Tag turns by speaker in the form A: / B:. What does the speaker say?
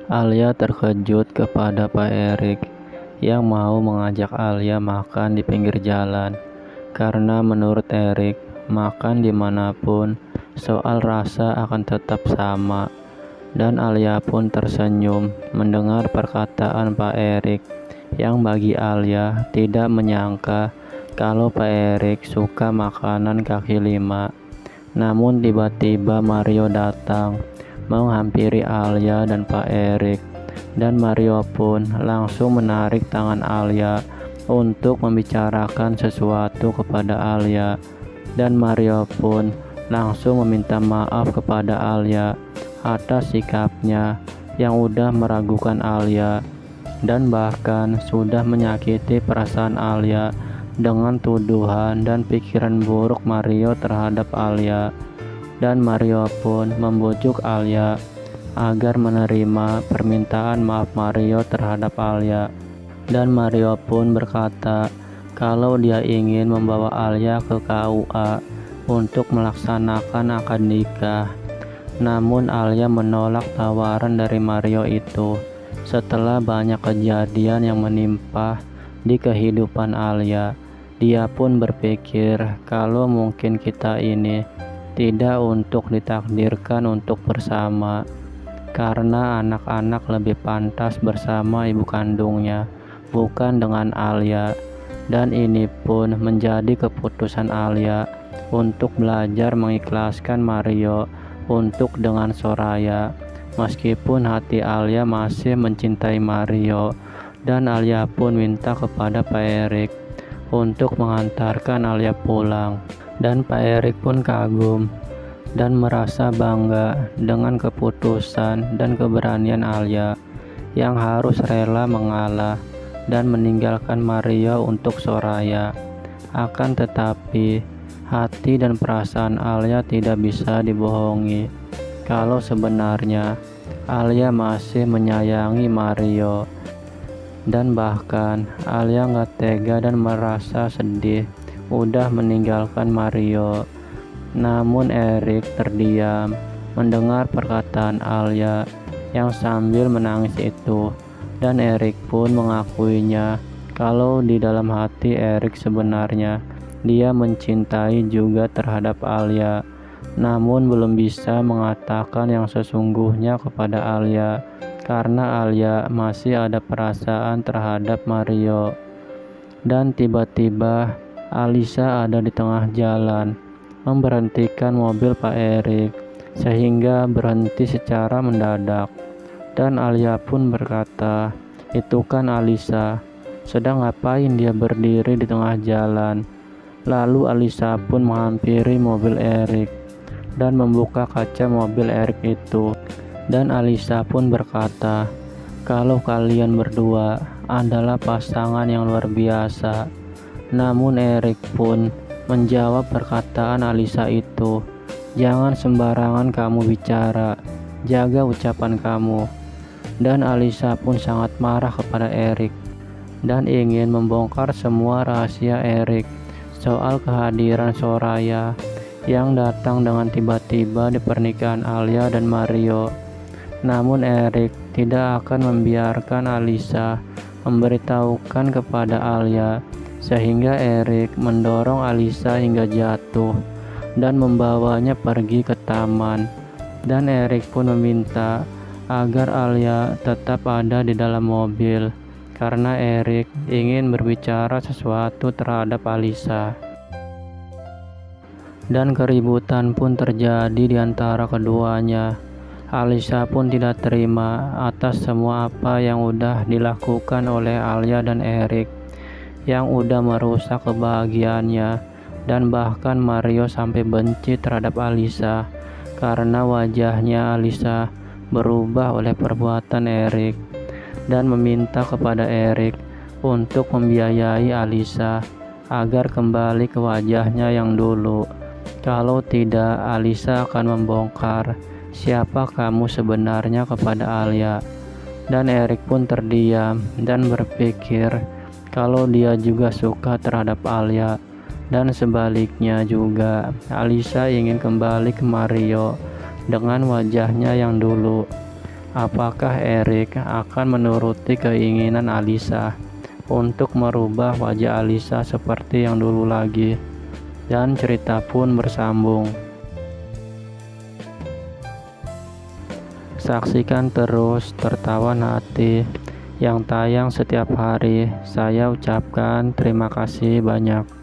A: Alia terkejut kepada Pak Erik yang mau mengajak Alia makan di pinggir jalan, karena menurut Erik, makan dimanapun, soal rasa akan tetap sama. Dan Alia pun tersenyum mendengar perkataan Pak Erik yang bagi Alia tidak menyangka kalau Pak Erik suka makanan kaki lima. Namun tiba-tiba Mario datang menghampiri Alia dan Pak Erik, dan Mario pun langsung menarik tangan Alia untuk membicarakan sesuatu kepada Alia, dan Mario pun langsung meminta maaf kepada Alia atas sikapnya yang udah meragukan Alia dan bahkan sudah menyakiti perasaan Alia dengan tuduhan dan pikiran buruk Mario terhadap Alia. Dan Mario pun membujuk Alia agar menerima permintaan maaf Mario terhadap Alia. Dan Mario pun berkata kalau dia ingin membawa Alia ke KUA untuk melaksanakan akad nikah. Namun Alia menolak tawaran dari Mario itu setelah banyak kejadian yang menimpa di kehidupan Alia. Dia pun berpikir kalau mungkin kita ini tidak untuk ditakdirkan untuk bersama, karena anak-anak lebih pantas bersama ibu kandungnya, bukan dengan Alia. Dan ini pun menjadi keputusan Alia untuk belajar mengikhlaskan Mario untuk dengan Soraya, meskipun hati Alia masih mencintai Mario. Dan Alia pun minta kepada Pak Erik untuk mengantarkan Alia pulang. Dan Pak Erik pun kagum dan merasa bangga dengan keputusan dan keberanian Alia yang harus rela mengalah dan meninggalkan Mario untuk Soraya. Akan tetapi hati dan perasaan Alia tidak bisa dibohongi kalau sebenarnya Alia masih menyayangi Mario. Dan bahkan Alia gak tega dan merasa sedih udah meninggalkan Mario. Namun Erik terdiam mendengar perkataan Alia yang sambil menangis itu, dan Erik pun mengakuinya kalau di dalam hati Erik sebenarnya dia mencintai juga terhadap Alia, namun belum bisa mengatakan yang sesungguhnya kepada Alia karena Alia masih ada perasaan terhadap Mario. Dan tiba-tiba Alisa ada di tengah jalan, memberhentikan mobil Pak Erik sehingga berhenti secara mendadak. Dan Alia pun berkata, "Itu kan Alisa, sedang ngapain dia berdiri di tengah jalan?" Lalu Alisa pun menghampiri mobil Erik dan membuka kaca mobil Erik itu. Dan Alisa pun berkata, "Kalau kalian berdua adalah pasangan yang luar biasa." Namun Erik pun menjawab perkataan Alisa itu, "Jangan sembarangan kamu bicara, jaga ucapan kamu." Dan Alisa pun sangat marah kepada Erik dan ingin membongkar semua rahasia Erik soal kehadiran Soraya yang datang dengan tiba-tiba di pernikahan Alia dan Mario. Namun Erik tidak akan membiarkan Alisa memberitahukan kepada Alia, sehingga Erik mendorong Alisa hingga jatuh dan membawanya pergi ke taman. Dan Erik pun meminta agar Alia tetap ada di dalam mobil karena Erik ingin berbicara sesuatu terhadap Alisa. Dan keributan pun terjadi di antara keduanya. Alisa pun tidak terima atas semua apa yang udah dilakukan oleh Alia dan Erik, yang udah merusak kebahagiaannya. Dan bahkan Mario sampai benci terhadap Alisa karena wajahnya Alisa berubah oleh perbuatan Erik, dan meminta kepada Erik untuk membiayai Alisa agar kembali ke wajahnya yang dulu. Kalau tidak, Alisa akan membongkar siapa kamu sebenarnya kepada Alia. Dan Erik pun terdiam dan berpikir kalau dia juga suka terhadap Alia, dan sebaliknya juga Alisa ingin kembali ke Mario dengan wajahnya yang dulu. Apakah Erik akan menuruti keinginan Alisa untuk merubah wajah Alisa seperti yang dulu lagi? Dan cerita pun bersambung. Saksikan terus Tertawan Hati yang tayang setiap hari. Saya ucapkan terima kasih banyak.